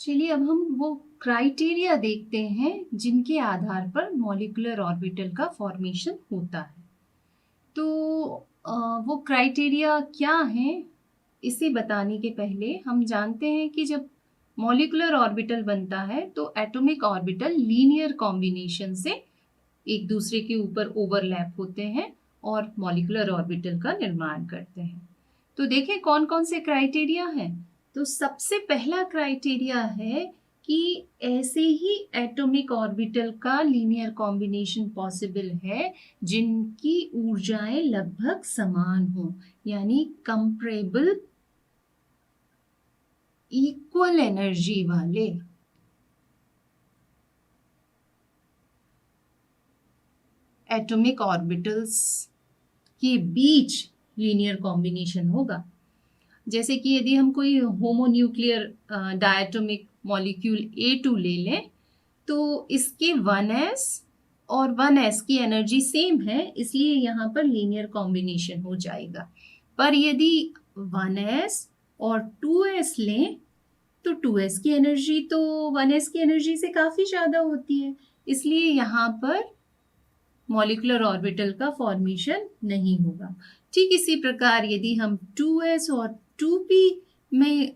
चलिए अब हम वो क्राइटेरिया देखते हैं जिनके आधार पर मॉलिक्यूलर ऑर्बिटल का फॉर्मेशन होता है। तो वो क्राइटेरिया क्या हैं, इसे बताने के पहले हम जानते हैं कि जब मॉलिक्यूलर ऑर्बिटल बनता है तो एटॉमिक ऑर्बिटल लीनियर कॉम्बिनेशन से एक दूसरे के ऊपर ओवरलैप होते हैं और मॉलिक्यूलर ऑर्बिटल का निर्माण करते हैं। तो देखें कौन कौन से क्राइटेरिया हैं। तो सबसे पहला क्राइटेरिया है कि ऐसे ही एटॉमिक ऑर्बिटल का लीनियर कॉम्बिनेशन पॉसिबल है जिनकी ऊर्जाएं लगभग समान हो, यानी कंपरेबल इक्वल एनर्जी वाले एटॉमिक ऑर्बिटल्स के बीच लीनियर कॉम्बिनेशन होगा। जैसे कि यदि हम कोई होमोन्यूक्लियर डायटोमिक मॉलिक्यूल A2 ले लें तो इसके 1s और 1s की एनर्जी सेम है, इसलिए यहाँ पर लीनियर कॉम्बिनेशन हो जाएगा। पर यदि 1s और 2s लें तो 2s की एनर्जी तो 1s की एनर्जी से काफ़ी ज़्यादा होती है, इसलिए यहाँ पर मॉलिक्यूलर ऑर्बिटल का फॉर्मेशन नहीं होगा। ठीक इसी प्रकार यदि हम 2s और 2p में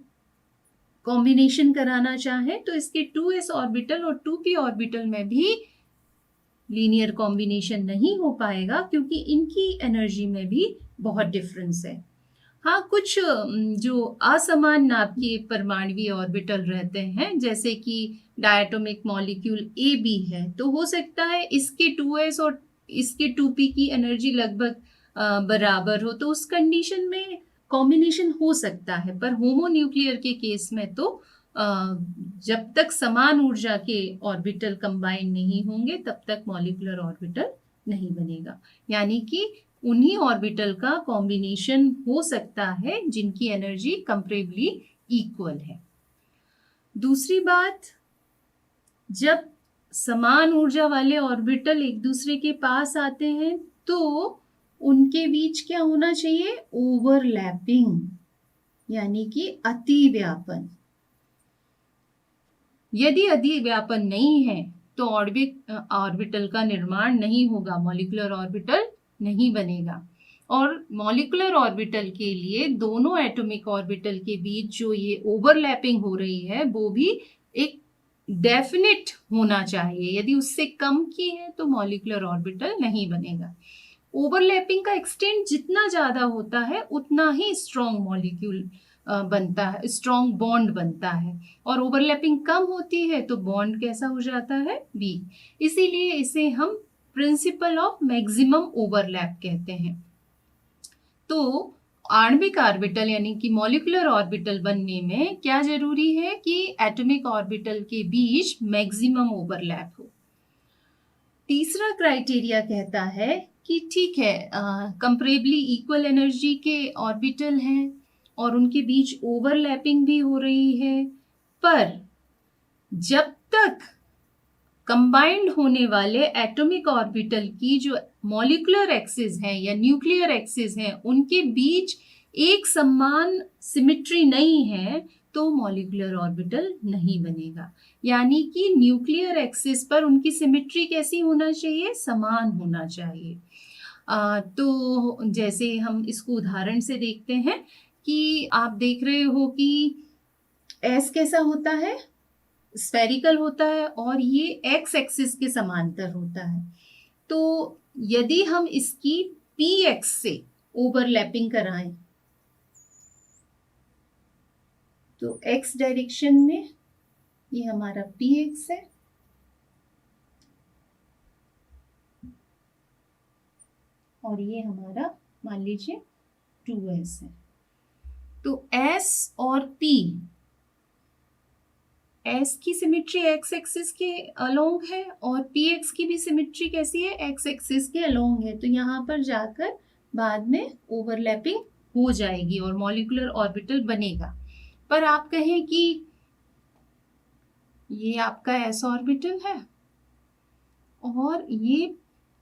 कॉम्बिनेशन कराना चाहें तो इसके 2s ऑर्बिटल और 2p ऑर्बिटल में भी लीनियर कॉम्बिनेशन नहीं हो पाएगा क्योंकि इनकी एनर्जी में भी बहुत डिफरेंस है। हाँ, कुछ जो असमान नाप के परमाणुवीय ऑर्बिटल रहते हैं जैसे कि डायटोमिक मॉलिक्यूल AB है, तो हो सकता है इसके 2s और इसके 2p की एनर्जी लगभग बराबर हो, तो उस कंडीशन में कॉम्बिनेशन हो सकता है। पर होमोन्यूक्लियर के केस में तो जब तक समान ऊर्जा के ऑर्बिटल कंबाइन नहीं होंगे तब तक मॉलिक्यूलर ऑर्बिटल नहीं बनेगा, यानी कि उन्हीं ऑर्बिटल का कॉम्बिनेशन हो सकता है जिनकी एनर्जी कंपरेबली इक्वल है। दूसरी बात, जब समान ऊर्जा वाले ऑर्बिटल एक दूसरे के पास आते हैं तो उनके बीच क्या होना चाहिए? ओवरलैपिंग, यानी कि अतिव्यापन। यदि अतिव्यापन नहीं है तो ऑर्बिटल का निर्माण नहीं होगा, मॉलिक्यूलर ऑर्बिटल नहीं बनेगा। और मॉलिक्यूलर ऑर्बिटल के लिए दोनों एटॉमिक ऑर्बिटल के बीच जो ये ओवरलैपिंग हो रही है वो भी एक डेफिनेट होना चाहिए। यदि उससे कम की है तो मॉलिक्यूलर ऑर्बिटल नहीं बनेगा। ओवरलैपिंग का एक्सटेंट जितना ज्यादा होता है उतना ही स्ट्रॉन्ग मॉलिक्यूल बनता है, स्ट्रॉन्ग बॉन्ड बनता है। और ओवरलैपिंग कम होती है तो बॉन्ड कैसा हो जाता है? वीक। इसीलिए इसे हम प्रिंसिपल ऑफ मैक्सिमम ओवरलैप कहते हैं। तो आणविक ऑर्बिटल यानी कि मॉलिक्यूलर ऑर्बिटल बनने में क्या जरूरी है कि एटॉमिक ऑर्बिटल के बीच मैक्सिमम ओवरलैप हो। तीसरा क्राइटेरिया कहता है कि ठीक है, कंपरेबली इक्वल एनर्जी के ऑर्बिटल हैं और उनके बीच ओवरलैपिंग भी हो रही है, पर जब तक कंबाइंड होने वाले एटॉमिक ऑर्बिटल की जो मॉलिक्यूलर एक्सिस हैं या न्यूक्लियर एक्सिस हैं उनके बीच एक समान सिमेट्री नहीं है तो मॉलिक्यूलर ऑर्बिटल नहीं बनेगा। यानी कि न्यूक्लियर एक्सिस पर उनकी सिमेट्री कैसी होना चाहिए? समान होना चाहिए। तो जैसे हम इसको उदाहरण से देखते हैं कि आप देख रहे हो कि एस कैसा होता है? स्फेरिकल होता है और ये एक्स एक्सिस के समांतर होता है। तो यदि हम इसकी पी एक्स से ओवरलैपिंग कराएं तो एक्स डायरेक्शन में ये हमारा पी एक्स है और ये हमारा मान लीजिए 2s है। तो s और p, s की सिमेट्री x एक्सिस के अलोंग है और px की भी सिमेट्री कैसी है? x एक्सिस के अलोंग है। तो यहाँ पर जाकर बाद में ओवरलैपिंग हो जाएगी और मॉलिक्यूलर ऑर्बिटल बनेगा। पर आप कहें कि ये आपका s ऑर्बिटल है और ये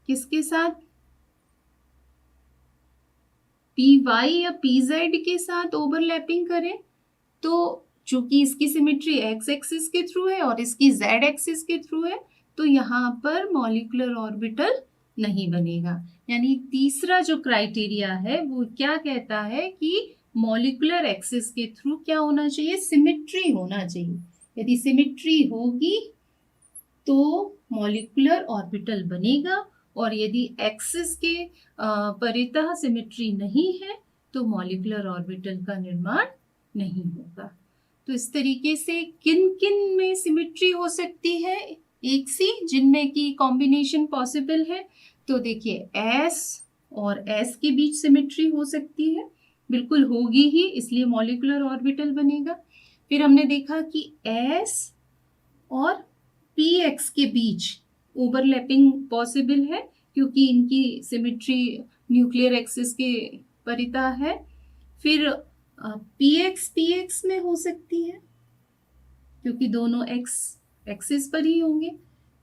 किसके साथ? py या pz के साथ ओवरलैपिंग करें तो चूंकि इसकी सिमेट्री एक्स एक्सिस के थ्रू है और इसकी जेड एक्सिस के थ्रू है, तो यहाँ पर मॉलिक्यूलर ऑर्बिटल नहीं बनेगा। यानी तीसरा जो क्राइटेरिया है वो क्या कहता है कि मॉलिक्यूलर एक्सिस के थ्रू क्या होना चाहिए, सिमेट्री होना चाहिए। यदि सिमेट्री होगी तो मॉलिक्यूलर ऑर्बिटल बनेगा, और यदि एक्सिस के परितः सिमेट्री नहीं है तो मॉलिक्यूलर ऑर्बिटल का निर्माण नहीं होगा। तो इस तरीके से किन किन में सिमेट्री हो सकती है एक सी, जिनमें की कॉम्बिनेशन पॉसिबल है? तो देखिए S और S के बीच सिमेट्री हो सकती है, बिल्कुल होगी ही, इसलिए मॉलिक्यूलर ऑर्बिटल बनेगा। फिर हमने देखा कि S और px के बीच ओवरलैपिंग पॉसिबल है, क्योंकि इनकी सिमेट्री न्यूक्लियर एक्सिस के परितः है। फिर px में हो सकती है, क्योंकि दोनों x एक्सिस पर ही होंगे।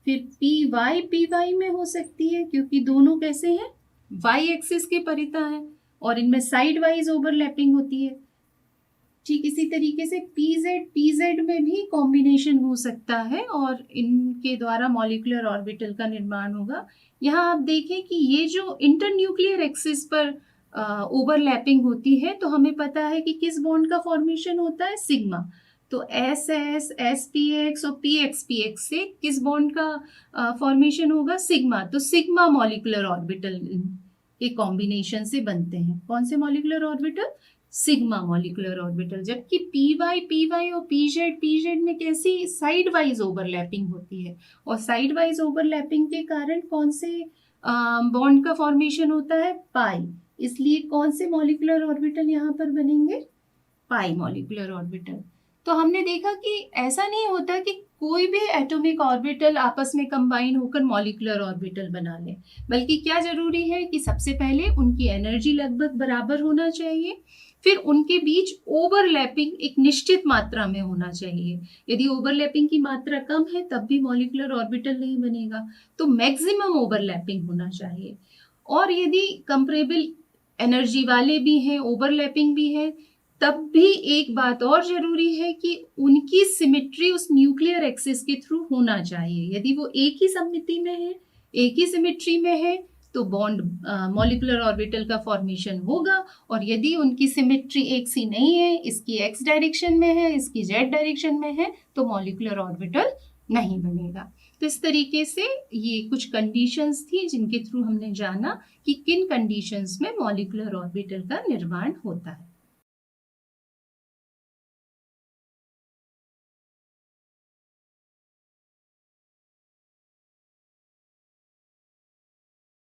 फिर py में हो सकती है, क्योंकि दोनों कैसे हैं, y एक्सिस के परितः है, और इनमें साइड वाइज ओवरलैपिंग होती है। ठीक इसी तरीके से pz में भी कॉम्बिनेशन हो सकता है, और इनके द्वारा मॉलिक्यूलर ऑर्बिटल का निर्माण होगा। यहाँ आप देखें कि ये जो इंटरन्यूक्लियर एक्सिस पर ओवरलैपिंग होती है, तो हमें पता है कि किस बॉन्ड का फॉर्मेशन होता है, सिग्मा। तो SS, SPX और PX से किस बॉन्ड का फॉर्मेशन होगा, सिग्मा। तो सिग्मा मॉलिक्यूलर ऑर्बिटल के कॉम्बिनेशन से बनते हैं। कौन से molecular orbital, sigma molecular orbital. जबकि py और pz में कैसी साइड वाइज ओवरलैपिंग होती है, और साइड वाइज ओवरलैपिंग के कारण कौन से बॉन्ड का फॉर्मेशन होता है, पाई। इसलिए कौन से मॉलिक्यूलर ऑर्बिटल यहाँ पर बनेंगे, पाई मॉलिक्यूलर ऑर्बिटल। तो हमने देखा कि ऐसा नहीं होता कि कोई भी एटॉमिक ऑर्बिटल आपस में कंबाइन होकर मॉलिक्यूलर ऑर्बिटल बना ले, बल्कि क्या जरूरी है कि सबसे पहले उनकी एनर्जी लगभग बराबर होना चाहिए, फिर उनके बीच ओवरलैपिंग एक निश्चित मात्रा में होना चाहिए। यदि ओवरलैपिंग की मात्रा कम है तब भी मॉलिक्यूलर ऑर्बिटल नहीं बनेगा, तो मैक्सिमम ओवरलैपिंग होना चाहिए। और यदि कंपैरेबल एनर्जी वाले भी हैं, ओवरलैपिंग भी है, तब भी एक बात और जरूरी है कि उनकी सिमेट्री उस न्यूक्लियर एक्सिस के थ्रू होना चाहिए। यदि वो एक ही सममिति में है, एक ही सिमेट्री में है, तो बॉन्ड मॉलिक्यूलर ऑर्बिटल का फॉर्मेशन होगा। और यदि उनकी सिमेट्री एक सी नहीं है, इसकी एक्स डायरेक्शन में है, इसकी जेड डायरेक्शन में है, तो मॉलिक्यूलर ऑर्बिटल नहीं बनेगा। तो इस तरीके से ये कुछ कंडीशंस थी जिनके थ्रू हमने जाना कि किन कंडीशंस में मॉलिक्यूलर ऑर्बिटल का निर्माण होता है।